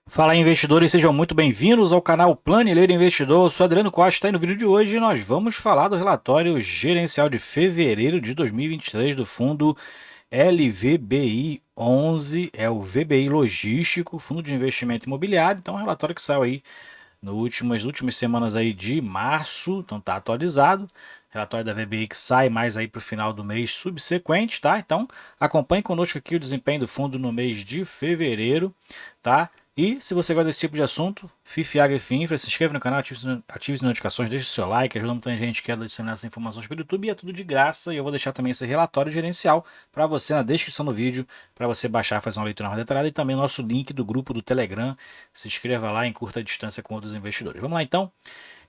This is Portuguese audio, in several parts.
Fala aí, investidores, sejam muito bem-vindos ao canal Planileiro Investidor. Eu sou Adriano Costa e no vídeo de hoje nós vamos falar do relatório gerencial de fevereiro de 2023 do fundo LVBI 11, é o VBI Logístico, Fundo de Investimento Imobiliário. Então, é um relatório que saiu aí nas últimas semanas aí de março, então tá atualizado. Relatório da VBI que sai mais aí para o final do mês subsequente, tá? Então, acompanhe conosco aqui o desempenho do fundo no mês de fevereiro, tá? E se você gosta desse tipo de assunto, FIF, Agri, Infra, se inscreva no canal, ative as notificações, deixe o seu like, ajuda muita gente que quer disseminar essas informações pelo YouTube e é tudo de graça. E eu vou deixar também esse relatório gerencial para você na descrição do vídeo, para você baixar, fazer uma leitura mais detalhada e também o nosso link do grupo do Telegram. Se inscreva lá em curta distância com outros investidores. Vamos lá então.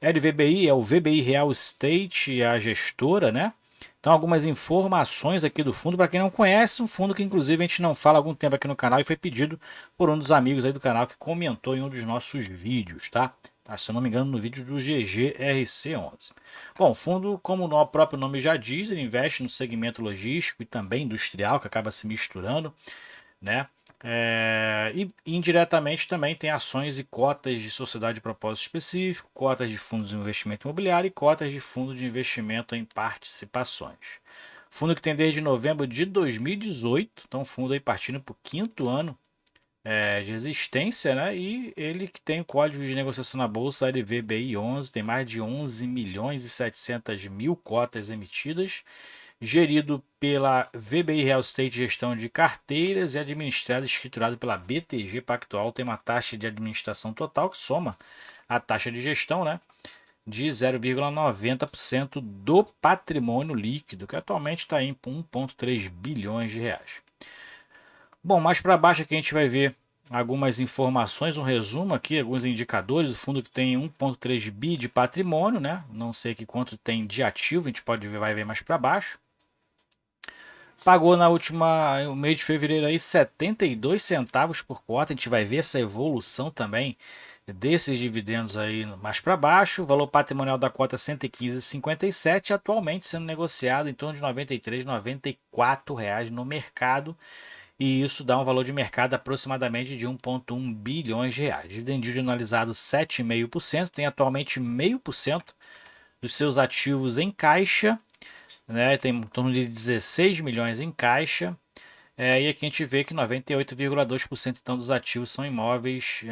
LVBI é o VBI Real Estate, a gestora, né? Então, algumas informações aqui do fundo, para quem não conhece, um fundo que inclusive a gente não fala há algum tempo aqui no canal e foi pedido por um dos amigos aí do canal que comentou em um dos nossos vídeos, tá? Se eu não me engano, no vídeo do GGRC11. Bom, o fundo, como o próprio nome já diz, ele investe no segmento logístico e também industrial, que acaba se misturando, né? E indiretamente também tem ações e cotas de sociedade de propósito específico, cotas de fundos de investimento imobiliário e cotas de fundo de investimento em participações. Fundo que tem desde novembro de 2018, então fundo aí partindo para o quinto ano de existência, né? E ele que tem o código de negociação na bolsa LVBI11, tem mais de 11 milhões e 700 mil cotas emitidas, gerido pela VBI Real Estate Gestão de Carteiras e administrado e escriturado pela BTG Pactual. Tem uma taxa de administração total que soma a taxa de gestão, né, de 0,90% do patrimônio líquido, que atualmente está em 1,3 bilhões de reais. Bom, mais para baixo aqui a gente vai ver algumas informações, um resumo aqui, alguns indicadores. O fundo que tem 1,3 bi de patrimônio, né? Não sei aqui quanto tem de ativo, a gente vai ver mais para baixo. Pagou no mês de fevereiro aí 72 centavos por cota. A gente vai ver essa evolução também desses dividendos aí mais para baixo. O valor patrimonial da cota 115,57, atualmente sendo negociado em torno de 93, 94 reais no mercado. E isso dá um valor de mercado aproximadamente de 1,1 bilhões de reais. Dividend yield analisado 7,5%, tem atualmente 0,5% dos seus ativos em caixa, né? Tem em torno de 16 milhões em caixa. E aqui a gente vê que 98,2% então dos ativos são imóveis,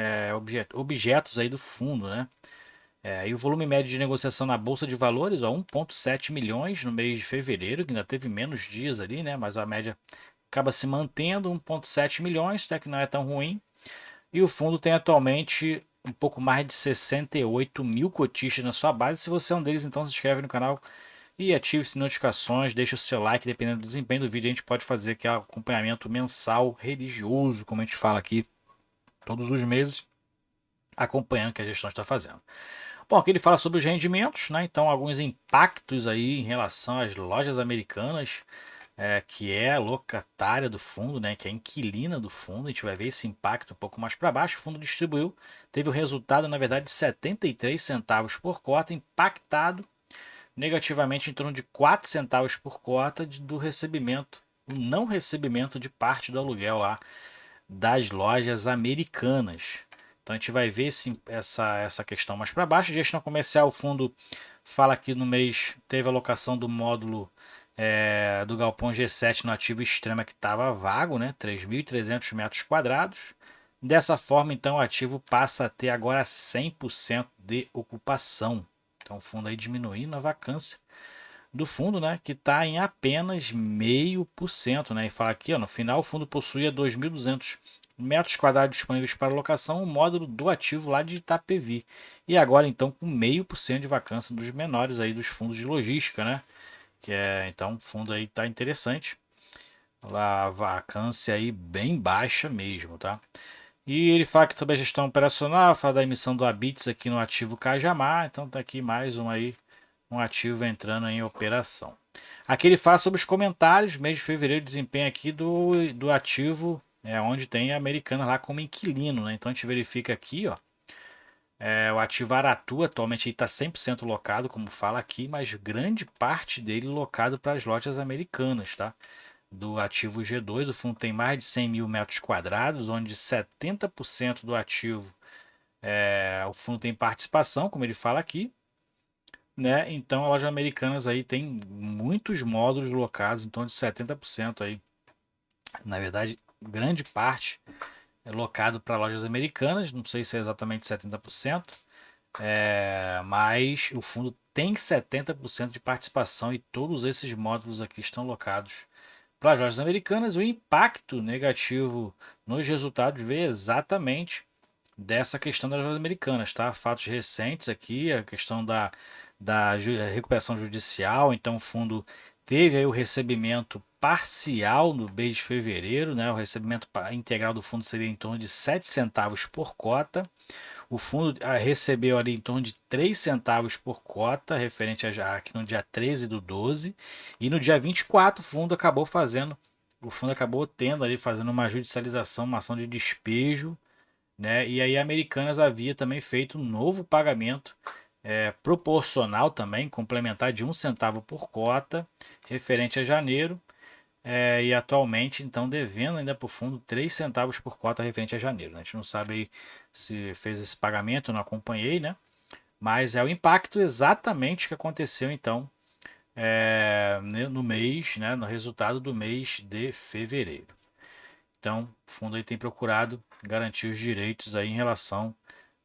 objetos aí do fundo, né? E o volume médio de negociação na Bolsa de Valores, 1,7 milhões no mês de fevereiro, que ainda teve menos dias ali, né? Mas a média acaba se mantendo, 1,7 milhões, até que não é tão ruim. E o fundo tem atualmente um pouco mais de 68 mil cotistas na sua base. Se você é um deles, então se inscreve no canal e ative as notificações, deixa o seu like, dependendo do desempenho do vídeo, a gente pode fazer aqui acompanhamento mensal religioso, como a gente fala aqui todos os meses, acompanhando o que a gestão está fazendo. Bom, aqui ele fala sobre os rendimentos, né? Então, alguns impactos aí em relação às lojas americanas, que é a locatária do fundo, né? Que é a inquilina do fundo. A gente vai ver esse impacto um pouco mais para baixo. O fundo distribuiu, teve o resultado, na verdade, de 73 centavos por cota, impactado negativamente em torno de 4 centavos por cota do recebimento, o não recebimento de parte do aluguel lá das lojas americanas. Então a gente vai ver essa questão mais para baixo. Gestão comercial, o fundo fala que no mês teve a alocação do módulo do galpão G7 no ativo extrema que estava vago, né? 3.300 metros quadrados. Dessa forma, então, o ativo passa a ter agora 100% de ocupação. Então o fundo aí diminuindo a vacância do fundo, né, que está em apenas 0,5%, né? E fala aqui, ó, no final o fundo possuía 2.200 metros quadrados disponíveis para locação, o módulo do ativo lá de Itapevi. E agora então com 0,5% de vacância dos menores aí dos fundos de logística, né? Que é, então o fundo aí tá interessante. A vacância aí bem baixa mesmo, tá? E ele fala que sobre a gestão operacional, fala da emissão do Habits aqui no ativo Cajamar, então tá aqui mais um aí, um ativo entrando em operação. Aqui ele fala sobre os comentários, mês de fevereiro, desempenho aqui do ativo, onde tem a Americana lá como inquilino, né? Então a gente verifica aqui, ó, o ativo Aratu atualmente está 100% locado, como fala aqui, mas grande parte dele locado para as lojas americanas, tá? do ativo G2. O fundo tem mais de 100 mil metros quadrados, onde 70% do ativo o fundo tem participação, como ele fala aqui, né? Então a loja Americanas aí tem muitos módulos locados, em torno de 70% aí. Na verdade, grande parte é locado para lojas americanas, não sei se é exatamente 70%, mas o fundo tem 70% de participação e todos esses módulos aqui estão locados para as lojas americanas. O impacto negativo nos resultados veio exatamente dessa questão das lojas americanas, tá? Fatos recentes aqui, a questão da recuperação judicial, então o fundo teve aí o recebimento parcial no mês de fevereiro, né? O recebimento integral do fundo seria em torno de 7 centavos por cota. O fundo recebeu ali em torno de 3 centavos por cota, referente a aqui no dia 13/12, e no dia 24 o fundo acabou tendo ali, fazendo uma judicialização, uma ação de despejo, né? E aí a Americanas havia também feito um novo pagamento proporcional também, complementar de 1 centavo por cota, referente a janeiro, e atualmente então devendo ainda para o fundo 3 centavos por cota referente a janeiro. A gente não sabe aí se fez esse pagamento, eu não acompanhei, né? Mas é o impacto exatamente que aconteceu então no mês, né, no resultado do mês de fevereiro. Então, o fundo aí tem procurado garantir os direitos aí em relação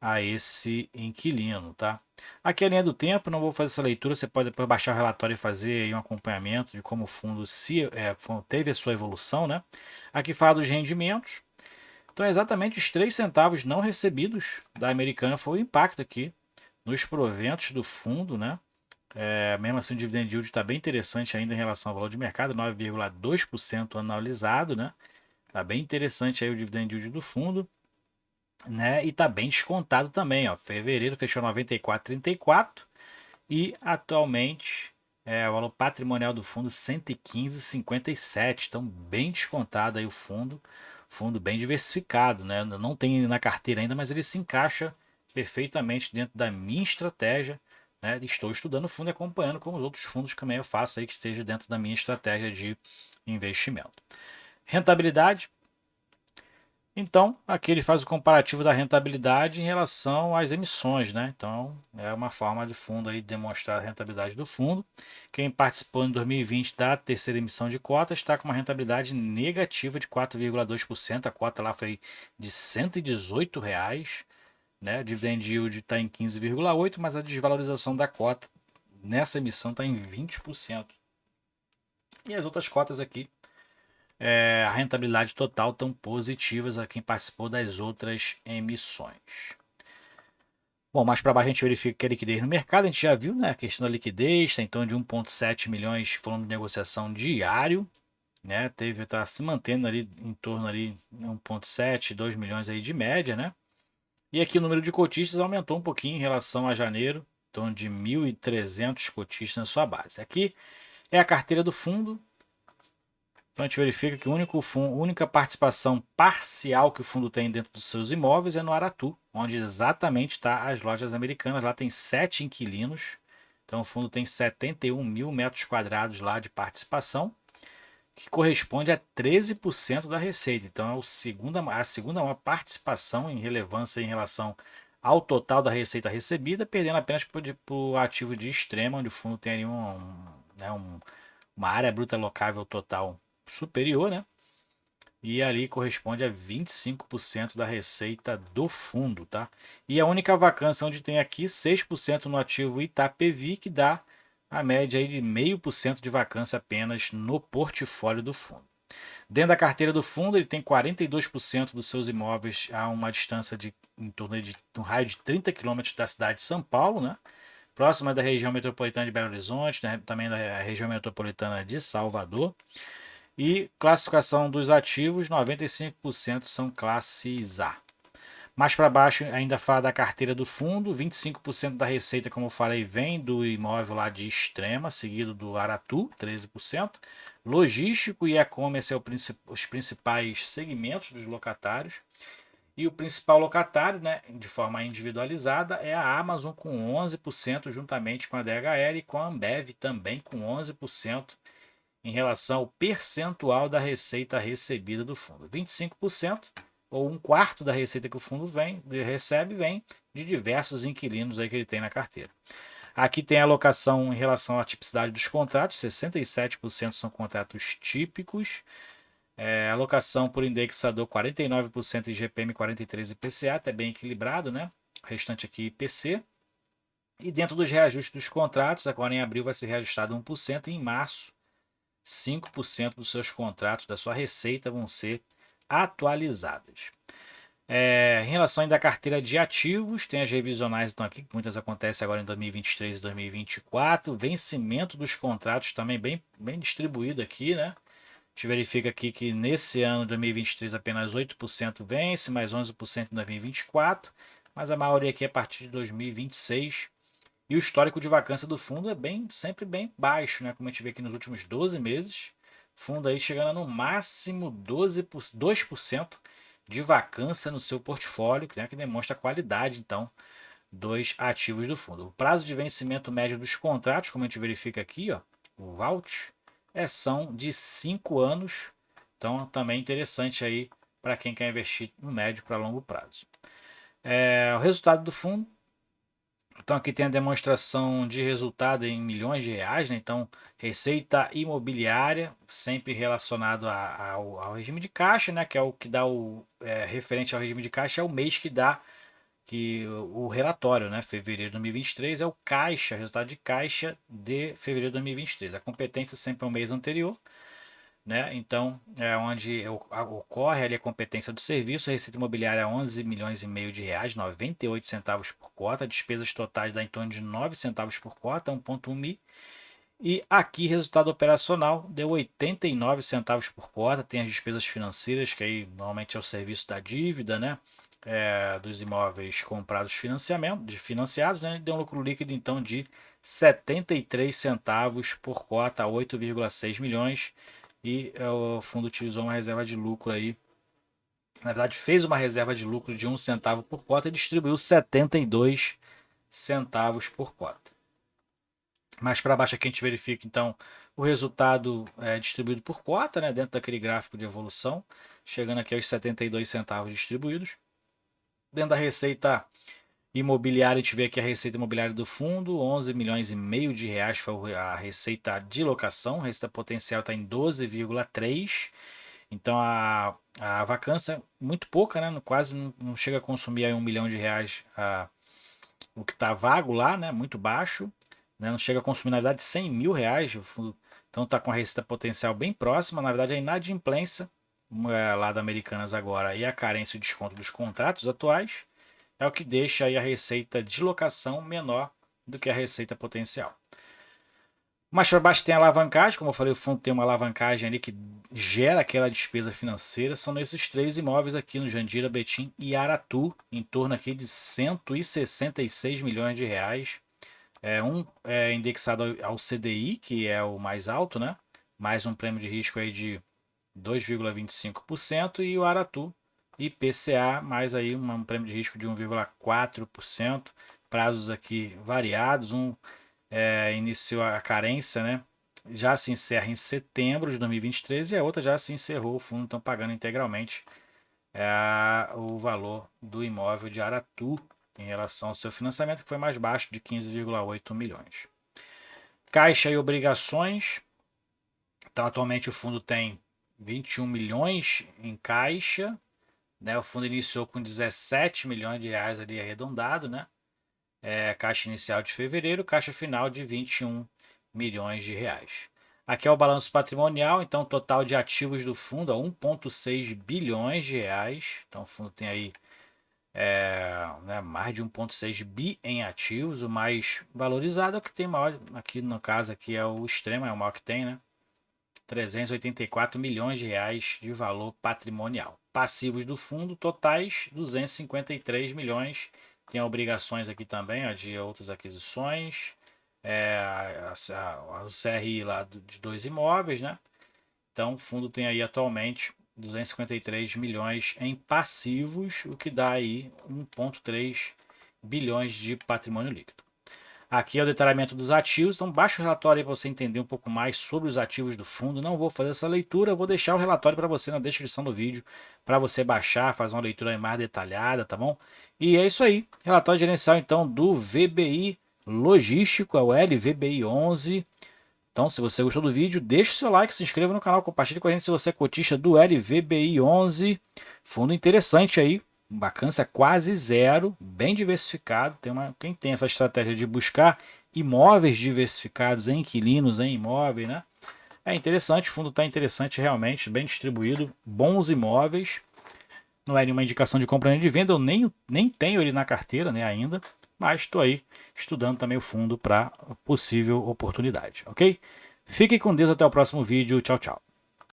a esse inquilino, tá? Aqui é a linha do tempo, não vou fazer essa leitura, você pode depois baixar o relatório e fazer aí um acompanhamento de como o fundo teve a sua evolução, né? Aqui fala dos rendimentos. Então, exatamente os 3 centavos não recebidos da Americana foi o impacto aqui nos proventos do fundo, né? Mesmo assim, o dividend yield está bem interessante ainda em relação ao valor de mercado, 9,2% anualizado, né? Tá bem interessante aí o dividend yield do fundo, né? E tá bem descontado também, ó. Fevereiro fechou 94,34 e atualmente o valor patrimonial do fundo 115,57. Então bem descontado aí o fundo bem diversificado, né? Não tem na carteira ainda, mas ele se encaixa perfeitamente dentro da minha estratégia, né? Estou estudando o fundo e acompanhando como os outros fundos que também eu faço aí que esteja dentro da minha estratégia de investimento. Rentabilidade. Então, aqui ele faz o comparativo da rentabilidade em relação às emissões, né? Então, é uma forma de fundo aí de demonstrar a rentabilidade do fundo. Quem participou em 2020 da terceira emissão de cotas está com uma rentabilidade negativa de 4,2%. A cota lá foi de R$ 118, né? O dividend yield está em 15,8%, mas a desvalorização da cota nessa emissão está em 20%. E as outras cotas aqui a rentabilidade total tão positivas a quem participou das outras emissões. Bom, mais para baixo a gente verifica que a liquidez no mercado, a gente já viu, né? A questão da liquidez está em torno de 1,7 milhões de volume de negociação diário, né? Está se mantendo ali em torno ali 1,7, 2 milhões aí de média, né? E aqui o número de cotistas aumentou um pouquinho em relação a janeiro, em torno de 1.300 cotistas na sua base. Aqui é a carteira do fundo. Então a gente verifica que a única participação parcial que o fundo tem dentro dos seus imóveis é no Aratu, onde exatamente está as lojas americanas. Lá tem 7 inquilinos. Então o fundo tem 71 mil metros quadrados lá de participação, que corresponde a 13% da receita. Então é a segunda maior participação em relevância em relação ao total da receita recebida, perdendo apenas para o ativo de Extrema, onde o fundo tem ali uma área bruta locável total superior, né? E ali corresponde a 25% da receita do fundo, tá? E a única vacância onde tem aqui 6% no ativo Itapevi, que dá a média aí de 0,5% de vacância apenas no portfólio do fundo. Dentro da carteira do fundo, ele tem 42% dos seus imóveis a uma distância de em torno de um raio de 30 quilômetros da cidade de São Paulo, né? Próxima da região metropolitana de Belo Horizonte, né? Também da região metropolitana de Salvador. E classificação dos ativos, 95% são classes A. Mais para baixo ainda fala da carteira do fundo, 25% da receita, como eu falei, vem do imóvel lá de Extrema, seguido do Aratu, 13%. Logístico e e-commerce os principais segmentos dos locatários. E o principal locatário, né, de forma individualizada, é a Amazon com 11%, juntamente com a DHL e com a Ambev também com 11%. em relação ao percentual da receita recebida do fundo. 25%, ou um quarto da receita que o fundo recebe, vem de diversos inquilinos aí que ele tem na carteira. Aqui tem a alocação em relação à tipicidade dos contratos, 67% são contratos típicos, alocação por indexador 49% IGPM, 43% IPCA, até bem equilibrado, né? O restante aqui IPC. E dentro dos reajustes dos contratos, agora em abril vai ser reajustado 1% e em março 5% dos seus contratos, da sua receita, vão ser atualizadas. Em relação ainda à carteira de ativos, tem as revisionais então aqui, que muitas acontecem agora em 2023 e 2024. Vencimento dos contratos também bem distribuído aqui, né? A gente verifica aqui que nesse ano, 2023, apenas 8% vence, mais 11% em 2024, mas a maioria aqui é a partir de 2026. E o histórico de vacância do fundo é sempre bem baixo, né? Como a gente vê aqui nos últimos 12 meses, fundo aí chegando a no máximo 2% de vacância no seu portfólio, né? Que demonstra a qualidade, então, dos ativos do fundo. O prazo de vencimento médio dos contratos, como a gente verifica aqui, ó, o VALT, são de 5 anos, então também interessante aí para quem quer investir no médio para longo prazo. O resultado do fundo. Então aqui tem a demonstração de resultado em milhões de reais, né? Então receita imobiliária, sempre relacionado ao regime de caixa, né? Que é o que dá referente ao regime de caixa, é o mês que dá o relatório, né? Fevereiro de 2023 é o caixa, resultado de caixa de fevereiro de 2023. A competência sempre é o mês anterior, né? Então, é onde ocorre ali a competência do serviço, a receita imobiliária 11 milhões e meio de reais, 98 centavos por cota, despesas totais dá em torno de 9 centavos por cota, 1,1 mi. E aqui, resultado operacional, deu 89 centavos por cota, tem as despesas financeiras, que aí normalmente é o serviço da dívida, né? Dos imóveis comprados financiados, né? Deu um lucro líquido então de 73 centavos por cota, 8,6 milhões. E o fundo utilizou uma reserva de lucro aí. Na verdade, fez uma reserva de lucro de 1 centavo por cota e distribuiu 72 centavos por cota. Mais para baixo aqui a gente verifica então o resultado distribuído por cota, né, dentro daquele gráfico de evolução, chegando aqui aos 72 centavos distribuídos. Dentro da receita imobiliária, a gente vê aqui a receita imobiliária do fundo, 11 milhões e meio de reais foi a receita de locação, a receita potencial está em 12,3. Então a vacância muito pouca, né? Quase não chega a consumir aí 1 milhão de reais o que está vago lá, né? Muito baixo, né? Não chega a consumir na verdade 100 mil reais. Então está com a receita potencial bem próxima. Na verdade a inadimplência lá da Americanas agora e a carência e o desconto dos contratos atuais é o que deixa aí a receita de locação menor do que a receita potencial. Mais para baixo tem a alavancagem, como eu falei, o fundo tem uma alavancagem ali que gera aquela despesa financeira. São nesses três imóveis aqui no Jandira, Betim e Aratu, em torno aqui de 166 milhões de reais. Um é indexado ao CDI, que é o mais alto, né? Mais um prêmio de risco aí de 2,25%, e o Aratu IPCA, mais aí um prêmio de risco de 1,4%. Prazos aqui variados, iniciou a carência, né? Já se encerra em setembro de 2023 e a outra já se encerrou. O fundo estão pagando integralmente o valor do imóvel de Aratu em relação ao seu financiamento, que foi mais baixo, de 15,8 milhões. Caixa e obrigações. Então, atualmente o fundo tem 21 milhões em caixa, né? O fundo iniciou com 17 milhões de reais ali arredondado, né? Caixa inicial de fevereiro, caixa final de 21 milhões de reais. Aqui é o balanço patrimonial, então total de ativos do fundo é 1,6 bilhões de reais. Então o fundo tem aí mais de 1,6 bi em ativos. O mais valorizado é o que tem maior, aqui no caso aqui é o extremo, é o maior que tem, né? 384 milhões de reais de valor patrimonial. Passivos do fundo totais 253 milhões. Tem obrigações aqui também, ó, de outras aquisições, o CRI lá de 2 imóveis, né? Então o fundo tem aí atualmente 253 milhões em passivos, o que dá aí 1,3 bilhões de patrimônio líquido. Aqui é o detalhamento dos ativos, então baixa o relatório aí para você entender um pouco mais sobre os ativos do fundo. Não vou fazer essa leitura, vou deixar o relatório para você na descrição do vídeo, para você baixar, fazer uma leitura mais detalhada, tá bom? E é isso aí, relatório gerencial então do VBI Logístico, é o LVBI 11. Então, se você gostou do vídeo, deixe o seu like, se inscreva no canal, compartilhe com a gente se você é cotista do LVBI 11. Fundo interessante aí, vacância quase zero, bem diversificado. Quem tem essa estratégia de buscar imóveis diversificados em inquilinos, em imóveis, né? É interessante, o fundo está interessante realmente, bem distribuído, bons imóveis. Não é nenhuma indicação de compra nem de venda, eu nem tenho ele na carteira, né, ainda, mas estou aí estudando também o fundo para possível oportunidade, ok? Fiquem com Deus, até o próximo vídeo, tchau, tchau.